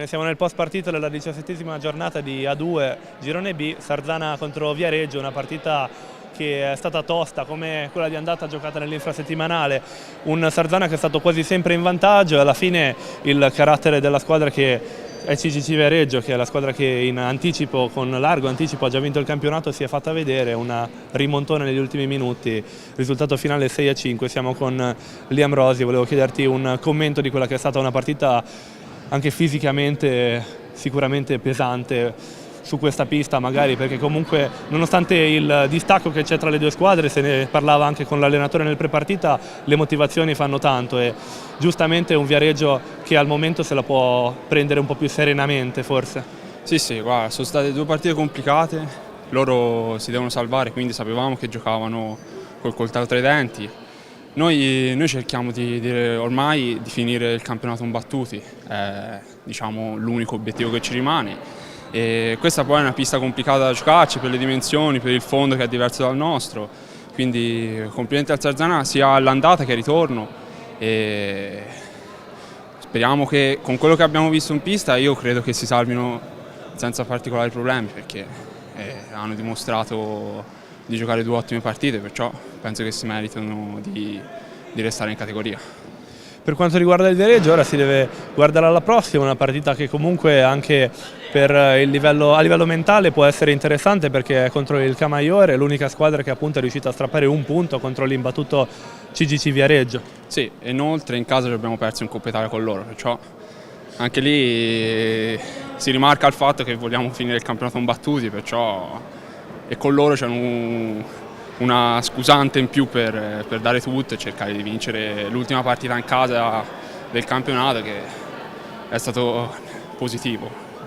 Siamo nel post partita della 17ª giornata di A2 Girone B, Sarzana contro Viareggio, una partita che è stata tosta come quella di andata giocata nell'infrasettimanale, un Sarzana che è stato quasi sempre in vantaggio e alla fine il carattere della squadra che è CGC Viareggio, che è la squadra che in anticipo, con largo anticipo, ha già vinto il campionato, si è fatta vedere, una rimontone negli ultimi minuti, risultato finale 6-5, siamo con Liam Rosi. Volevo chiederti un commento di quella che è stata una partita anche fisicamente sicuramente pesante su questa pista, magari perché comunque nonostante il distacco che c'è tra le due squadre, se ne parlava anche con l'allenatore nel prepartita, le motivazioni fanno tanto e giustamente un Viareggio che al momento se la può prendere un po' più serenamente forse. Sì, guarda, sono state due partite complicate, loro si devono salvare, quindi sapevamo che giocavano col coltello tra i denti. Noi cerchiamo ormai di finire il campionato imbattuti, è diciamo, l'unico obiettivo che ci rimane. E questa poi è una pista complicata da giocarci per le dimensioni, per il fondo che è diverso dal nostro, quindi complimenti al Sarzana sia all'andata che al ritorno. E speriamo che con quello che abbiamo visto in pista io credo che si salvino senza particolari problemi, perché hanno dimostrato di giocare due ottime partite, perciò penso che si meritano di restare in categoria. Per quanto riguarda il Viareggio, ora si deve guardare alla prossima, una partita che comunque anche a livello mentale può essere interessante perché è contro il Camaiore, l'unica squadra che appunto è riuscita a strappare un punto contro l'imbattuto CGC Viareggio. Sì, e inoltre in casa ci abbiamo perso in Coppa Italia con loro, perciò anche lì si rimarca il fatto che vogliamo finire il campionato imbattuti, perciò e con loro c'è una scusante in più per dare tutto e cercare di vincere l'ultima partita in casa del campionato, che è stato positivo.